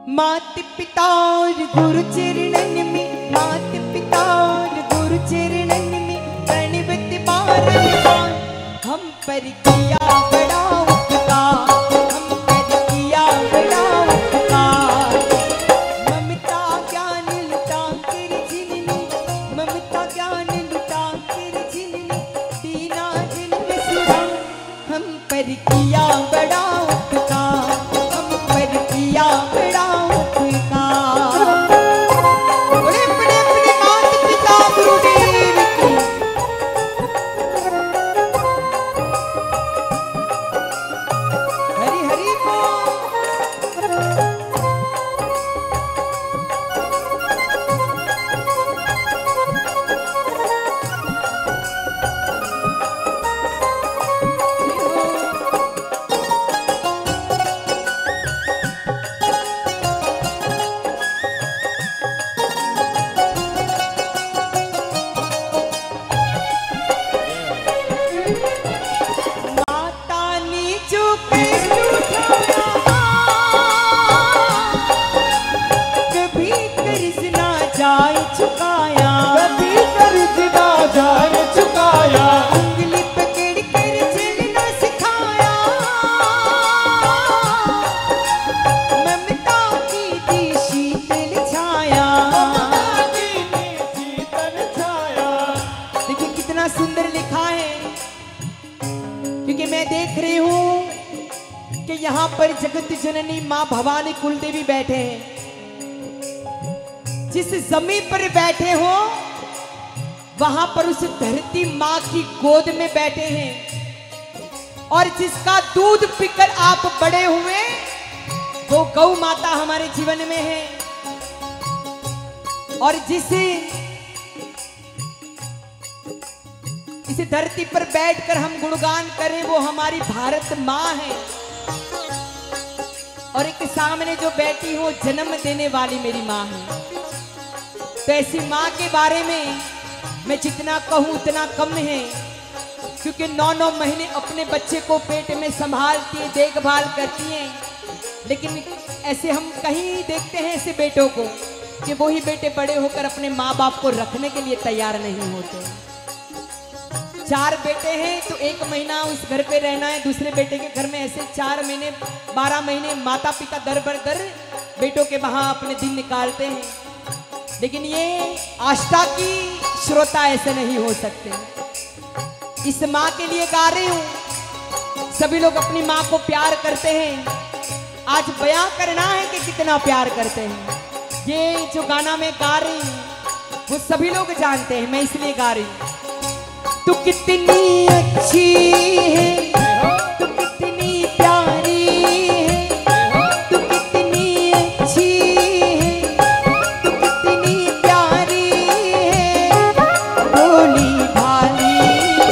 मात पिता और गुरु चरणन में, मात पिता और गुरु चरणन में प्रणवत बारंबार हम पर किया बड़ा उपकार, हम पर किया बड़ा उपकार। ममता ज्ञान लुटा कर जिनने, ममता ज्ञान लुटा कर जिनने दीना जन्म सुधा हम पर किया बड़ा उपकार, हम पर किया बड़ा उपकार। बड़े बड़े बड़े माता पिता गुरुदेव की हरि हरि बोल। माता ने जो कष्ट उठाया कभी कर्ज ना जाए चुकाया, कभी कर्ज ना जाए चुकाया, उंगली पकड़ कर चलना सिखाया। ममता की दी शीतल छाया, शीतल छाया। देखिए कितना सुंदर लिखा है, क्योंकि मैं देख रही हूँ कि यहाँ पर जगत जननी माँ भवानी कुलदेवी बैठे हैं। जिस जमीन पर बैठे हो वहां पर उस धरती माँ की गोद में बैठे हैं, और जिसका दूध पीकर आप बड़े हुए वो गौ माता हमारे जीवन में है। और इस धरती पर बैठकर हम गुणगान करें वो हमारी भारत माँ है। और एक सामने जो बैठी हो जन्म देने वाली मेरी माँ है। तो ऐसी माँ के बारे में मैं जितना कहूँ उतना कम है, क्योंकि 9-9 महीने अपने बच्चे को पेट में संभालती है, देखभाल करती हैं। लेकिन ऐसे हम कहीं देखते हैं ऐसे बेटों को कि वही बेटे बड़े होकर अपने माँ बाप को रखने के लिए तैयार नहीं होते। 4 बेटे हैं तो 1 महीना उस घर पे रहना है, दूसरे बेटे के घर में ऐसे 4 महीने 12 महीने माता पिता दर बर दर बेटों के वहां अपने दिन निकालते हैं। लेकिन ये आस्था की श्रोता ऐसे नहीं हो सकते। इस माँ के लिए गा रही हूँ। सभी लोग अपनी माँ को प्यार करते हैं, आज बयां करना है कि कितना प्यार करते हैं। ये जो गाना मैं गा रही हूँ वो सभी लोग जानते हैं, मैं इसलिए गा रही हूँ। तू कितनी अच्छी है, तू कितनी प्यारी है, तू कितनी अच्छी है, तू कितनी प्यारी है, भोली भाली है।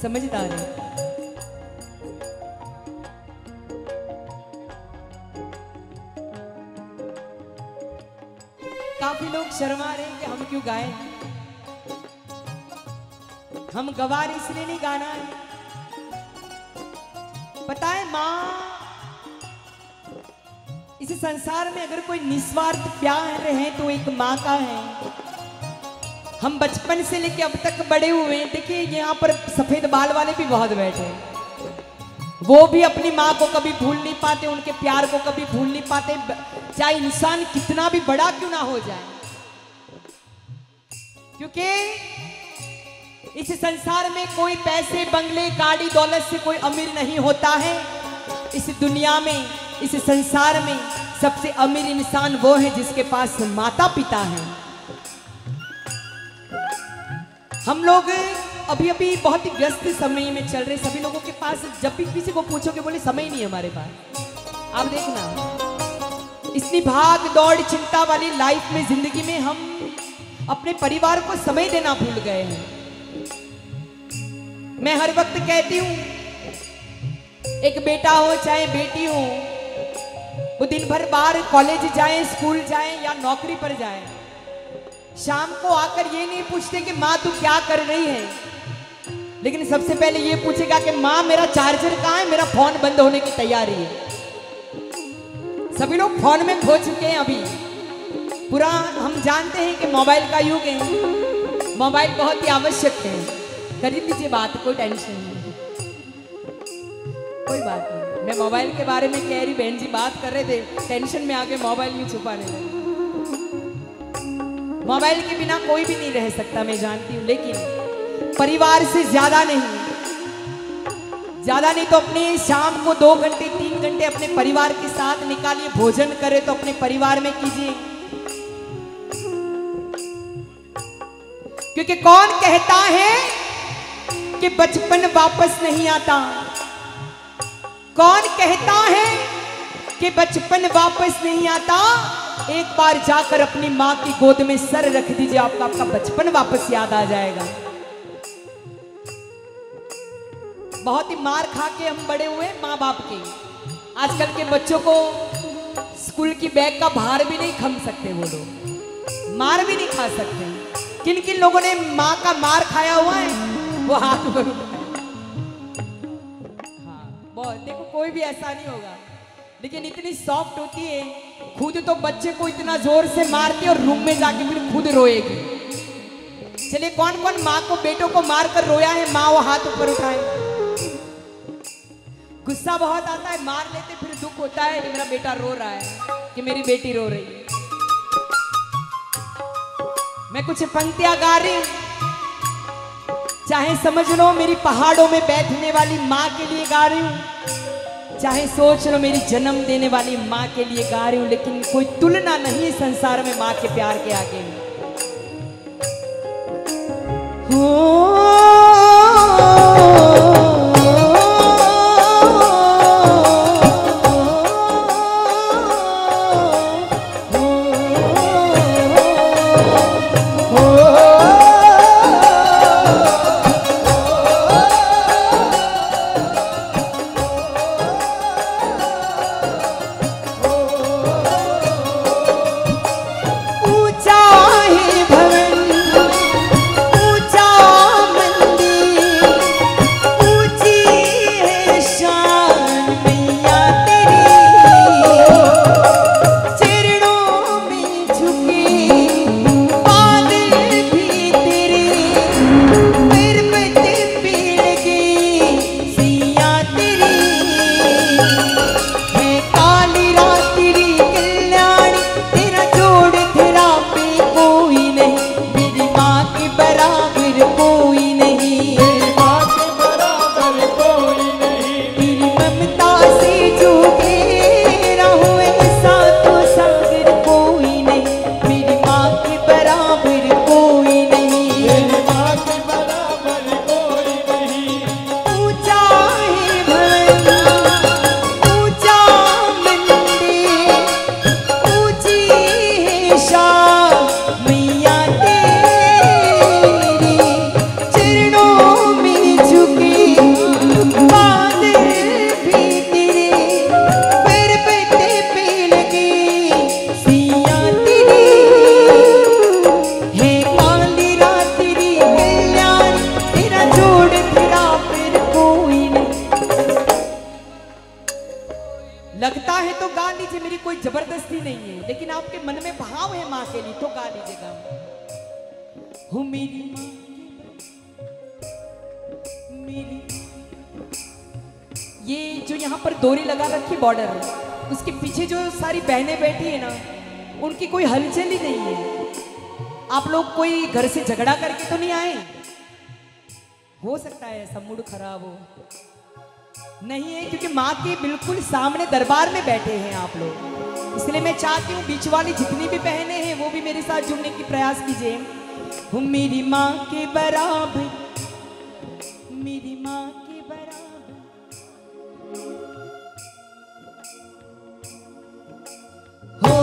समझदार है। काफी लोग शर्मा रहे हैं कि हम क्यों गाएं। हम गवार इसलिए नहीं गाना है, पता है माँ इस संसार में अगर कोई निस्वार्थ प्यार है तो एक माँ का है। हम बचपन से लेके अब तक बड़े हुए हैं। देखिए यहाँ पर सफेद बाल वाले भी बहुत बैठे हैं, वो भी अपनी माँ को कभी भूल नहीं पाते, उनके प्यार को कभी भूल नहीं पाते, चाहे इंसान कितना भी बड़ा क्यों ना हो जाए। क्योंकि इस संसार में कोई पैसे, बंगले, गाड़ी, दौलत से कोई अमीर नहीं होता है। इस दुनिया में, इस संसार में सबसे अमीर इंसान वो है जिसके पास माता पिता है। हम लोग अभी अभी बहुत ही व्यस्त समय में चल रहे, सभी लोगों के पास जब भी किसी को पूछोगे बोले समय नहीं है हमारे पास। आप देखना इतनी भाग दौड़ चिंता वाली लाइफ में, जिंदगी में हम अपने परिवार को समय देना भूल गए हैं। मैं हर वक्त कहती हूं, एक बेटा हो चाहे बेटी हो, वो दिन भर बाहर कॉलेज जाए, स्कूल जाए या नौकरी पर जाए, शाम को आकर ये नहीं पूछते कि माँ तू क्या कर रही है, लेकिन सबसे पहले ये पूछेगा कि माँ मेरा चार्जर कहाँ है, मेरा फोन बंद होने की तैयारी है। सभी लोग फोन में खो चुके हैं। अभी पूरा हम जानते हैं कि मोबाइल का युग है, मोबाइल बहुत ही आवश्यक है। कर लीजिए बात, कोई टेंशन नहीं, कोई बात नहीं। मैं मोबाइल के बारे में कह रही, बहन जी बात कर रहे थे, टेंशन में आके मोबाइल में छुपाने लगे। मोबाइल के बिना कोई भी नहीं रह सकता, मैं जानती हूँ, लेकिन परिवार से ज्यादा नहीं तो अपने शाम को 2 घंटे 3 घंटे अपने परिवार के साथ निकालिए। भोजन करे तो अपने परिवार में कीजिए, क्योंकि कौन कहता है कि बचपन वापस नहीं आता? कौन कहता है कि बचपन वापस नहीं आता? एक बार जाकर अपनी माँ की गोद में सर रख दीजिए, आपका बचपन वापस याद आ जाएगा। बहुत ही मार खा के हम बड़े हुए माँ बाप के। आजकल के बच्चों को स्कूल की बैग का भार भी नहीं खम सकते, वो लोग मार भी नहीं खा सकते। किन किन लोगों ने माँ का मार खाया हुआ है वो हाथ पर उठाए। हाँ बहुत, देखो कोई भी ऐसा नहीं होगा, लेकिन इतनी सॉफ्ट होती है, खुद तो बच्चे को इतना जोर से मारती है और रूम में जाके फिर खुद रोएगी। चलिए कौन कौन माँ को, बेटों को मार कर रोया है? माँ वो हाथ ऊपर उठाए। गुस्सा बहुत आता है, मार लेते, फिर दुख होता है कि मेरा बेटा रो रहा है, कि मेरी बेटी रो रही है। मैं कुछ पंक्तियां गा रही हूं, चाहे समझ लो मेरी पहाड़ों में बैठने वाली माँ के लिए गा रही हूं, चाहे सोच लो मेरी जन्म देने वाली माँ के लिए गा रही हूं, लेकिन कोई तुलना नहीं है संसार में माँ के प्यार के आगे। लगता है तो गा लीजिए, मेरी कोई जबरदस्ती नहीं है, लेकिन आपके मन में भाव है माँ के लिए तो गा लीजिएगा। हो मेरी माँ, मेरी ये जो यहाँ पर डोरी लगा रखी बॉर्डर, उसके पीछे जो सारी बहनें बैठी है ना, उनकी कोई हलचल ही नहीं है। आप लोग कोई घर से झगड़ा करके तो नहीं आए? हो सकता है ऐसा मूड खराब हो, नहीं है, क्योंकि माँ के बिल्कुल सामने दरबार में बैठे हैं आप लोग। इसलिए मैं चाहती हूँ बीच वाली जितनी भी बहनें हैं वो भी मेरे साथ जुड़ने की प्रयास कीजिए। हूँ मेरी माँ के बराबर, मेरी माँ के बराबर, हो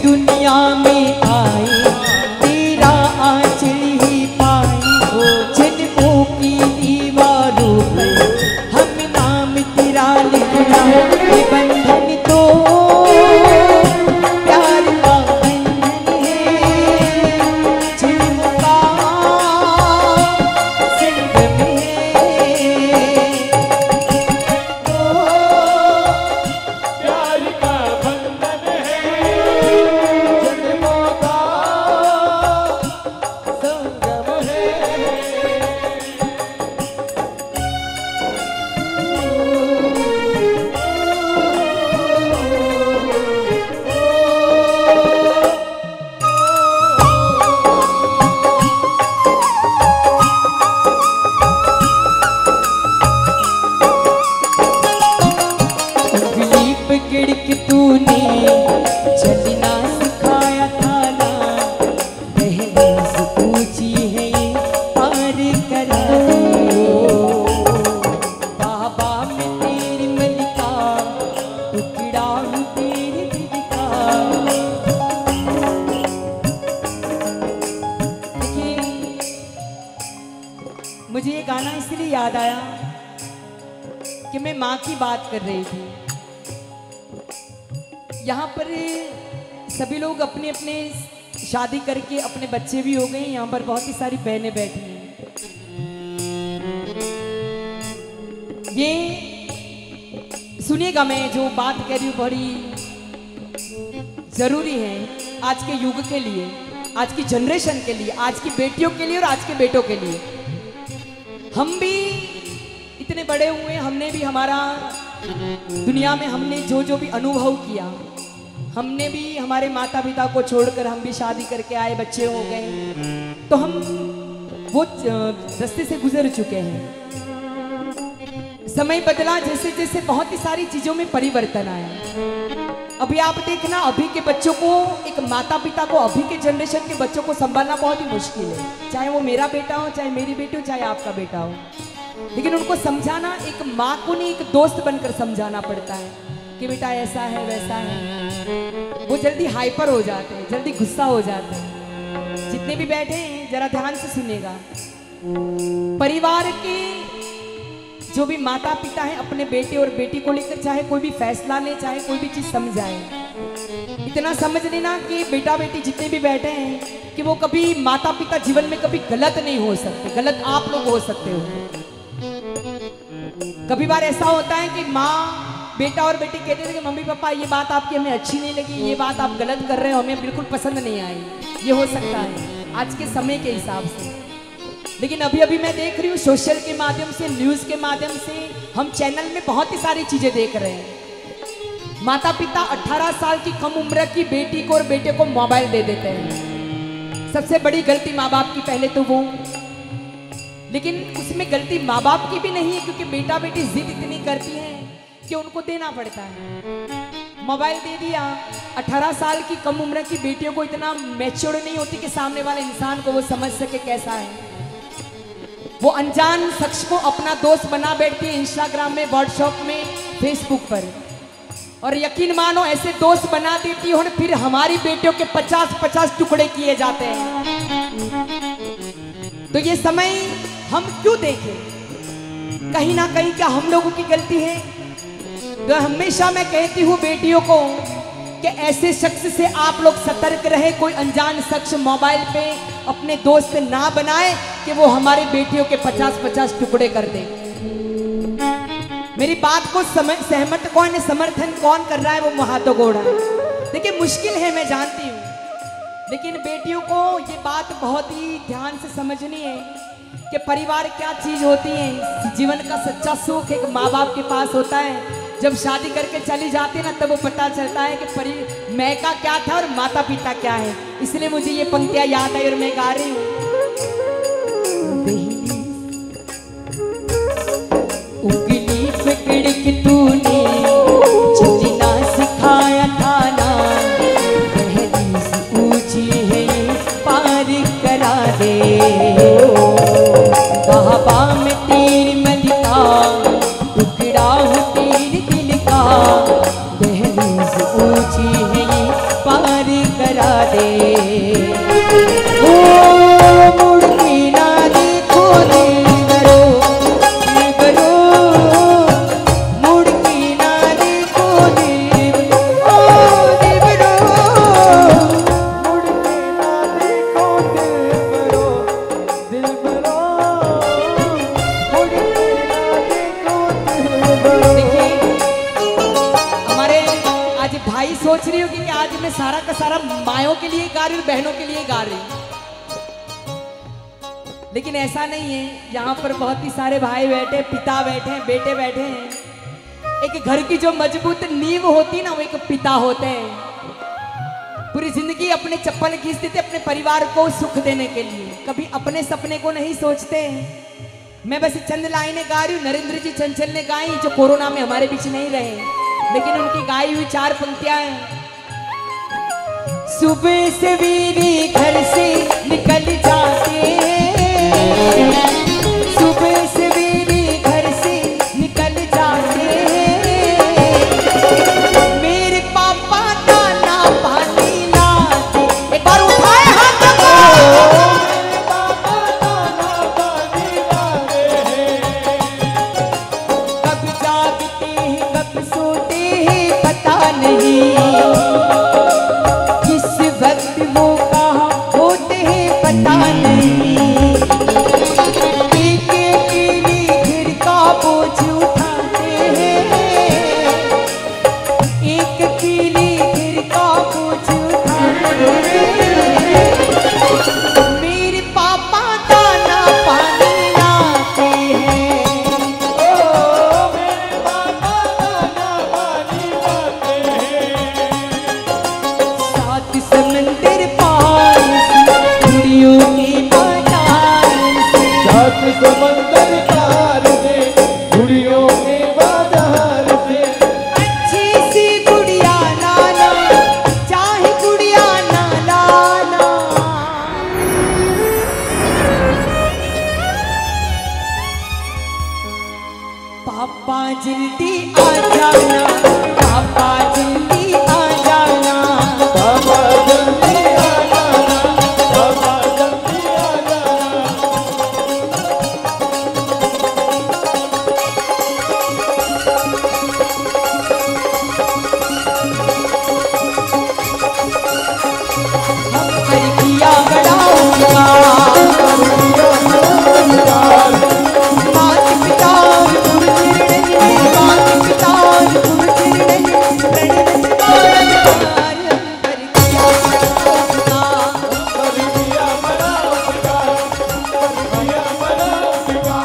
दुनिया में आई तेरा आंचल ही पाई, जन्मों की दीवारों पर हम नाम तेरा लिखना, ये बंधन तो प्यार का बंधन है, जन्मों का संगम है, तो प्यार का बंधन है, तूने चलना सिखाया था ना, दहलीज ऊंची है पार करा दो, बाबा मैं तेरी मलिका, टुकड़ा हूँ तेरे दिल का। देखिए मुझे ये गाना इसलिए याद आया कि मैं माँ की बात कर रही थी। यहाँ पर सभी लोग अपने अपने शादी करके अपने बच्चे भी हो गए। यहाँ पर बहुत ही सारी बहनें बैठी हैं। ये सुनिएगा, मैं जो बात कह रही हूँ बड़ी जरूरी है आज के युग के लिए, आज की जनरेशन के लिए, आज की बेटियों के लिए और आज के बेटों के लिए। हम भी इतने बड़े हुए, हमने भी हमारा दुनिया में हमने जो जो भी अनुभव किया, हमने भी हमारे माता पिता को छोड़कर हम भी शादी करके आए, बच्चे हो गए, तो हम वो रास्ते से गुजर चुके हैं। समय बदला जैसे जैसे बहुत ही सारी चीजों में परिवर्तन आया। अभी आप देखना, अभी के बच्चों को, एक माता पिता को, अभी के जनरेशन के बच्चों को संभालना बहुत ही मुश्किल है। चाहे वो मेरा बेटा हो, चाहे मेरी बेटी हो, चाहे आपका बेटा हो, लेकिन उनको समझाना एक माँ को नहीं, एक दोस्त बनकर समझाना पड़ता है कि बेटा ऐसा है वैसा है। वो जल्दी हाइपर हो जाते हैं, जल्दी गुस्सा हो जाते हैं। जितने भी बैठे हैं जरा ध्यान से सुनिएगा। परिवार के जो भी माता पिता हैं अपने बेटे और बेटी को लेकर चाहे कोई भी फैसला ले, चाहे कोई भी चीज समझाए, इतना समझ लेना कि बेटा बेटी जितने भी बैठे हैं कि वो कभी माता पिता जीवन में कभी गलत नहीं हो सकते। गलत आप लोग हो सकते हो। कभी बार ऐसा होता है कि माँ बेटा और बेटी कहते थे कि मम्मी पापा ये बात आपकी हमें अच्छी नहीं लगी, ये बात आप गलत कर रहे हो, हमें बिल्कुल पसंद नहीं आई। ये हो सकता है आज के समय के हिसाब से। लेकिन अभी अभी मैं देख रही हूँ सोशल के माध्यम से, न्यूज़ के माध्यम से, हम चैनल में बहुत ही सारी चीज़ें देख रहे हैं। माता पिता 18 साल की कम उम्र की बेटी को और बेटे को मोबाइल दे देते हैं। सबसे बड़ी गलती माँ बाप की पहले तो वो, लेकिन उसमें गलती माँ बाप की भी नहीं है, क्योंकि बेटा बेटी जिद इतनी करती हैं कि उनको देना पड़ता है। मोबाइल दे दिया, 18 साल की कम उम्र की बेटियों को इतना मैच्योर नहीं होती कि सामने वाले इंसान को वो समझ सके कैसा है। वो अनजान शख्स को अपना दोस्त बना बैठती है इंस्टाग्राम में, व्हाट्सएप में, फेसबुक पर, और यकीन मानो ऐसे दोस्त बना देती है और फिर हमारी बेटियों के 50-50 टुकड़े किए जाते हैं। तो ये समय हम क्यों देखें? कहीं ना कहीं क्या हम लोगों की गलती है? तो हमेशा मैं कहती हूँ बेटियों को कि ऐसे शख्स से आप लोग सतर्क रहे। कोई अनजान शख्स मोबाइल पे अपने दोस्त ना बनाए कि वो हमारी बेटियों के 50-50 टुकड़े कर दे। मेरी बात को सहमत कौन है, समर्थन कौन कर रहा है, वो हाथों को उड़ाए। देखिए मुश्किल है, मैं जानती हूँ, लेकिन बेटियों को ये बात बहुत ही ध्यान से समझनी है कि परिवार क्या चीज होती है। जीवन का सच्चा सुख एक माँ बाप के पास होता है। जब शादी करके चली जाती है ना, तब वो पता चलता है कि मैका क्या था और माता पिता क्या है। इसलिए मुझे ये पंक्तियां याद आई और मैं गा रही हूँ। उंगली पकड़ के तूने चलना सिखाया था ना, दहलीज ऊंची है पार करा दे। बाबा में तेरी मलिका, टुकड़ा हो तेरे दिल का, दहलीज ऊंची है पार करा दे। ओ मुड़ के ना देखो दिलबरो, दिलबरो, मुड़ के ना देखो दिलबरो, दिलबरो, मुड़ के ना देखो दिलबरो, दिलबरो, मुड़ के ना देखो दिलबरो। देखिए हमारे आज भाई सोच रही होगी कि आज मैं सारा का सारा मायों के लिए गा रही हूँ, बहनों के लिए गा रही हूँ, लेकिन ऐसा नहीं है। यहाँ पर बहुत ही सारे भाई बैठे, पिता बैठे हैं, बेटे बैठे हैं। एक घर की जो मजबूत नींव होती है ना, वो एक पिता होते हैं। पूरी जिंदगी अपने चप्पल घिस देते अपने परिवार को सुख देने के लिए, कभी अपने सपने को नहीं सोचते। मैं बस चंद लाइनें गा रही हूँ, नरेंद्र जी चंचल ने गाई, जो कोरोना में हमारे बीच नहीं रहे, लेकिन उनकी गाई हुई 4 पंक्तियां हैं। सुबह सवेरे घर से निकल जाते हैं, सुबह सवेरे घर से निकल जाते हैं, मेरे पापा दाना पानी लाते। एक बार उठाए हाथ मेरे पापा दाना पानी लाते हैं, कब जागते हैं कब सोते हैं पता नहीं, किस वक्त वो कहाँ होते हैं पता नहीं। एक अकेली घर का बोझ उठाते हैं, एक अकेली घर का बोझ उठाते हैं, मेरे पापा दाना पानी लाते हैं। ओ मेरे पापा दाना पानी लाते हैं, सात समंदर पार से गुड़ियों के बाजार से, सात समंदर पार से गुड़ियों के बाजार से, अच्छी सी गुड़िया लाना, चाहे गुड़िया ना लाना। पापा जल्दी आ जाना, पापा जल्दी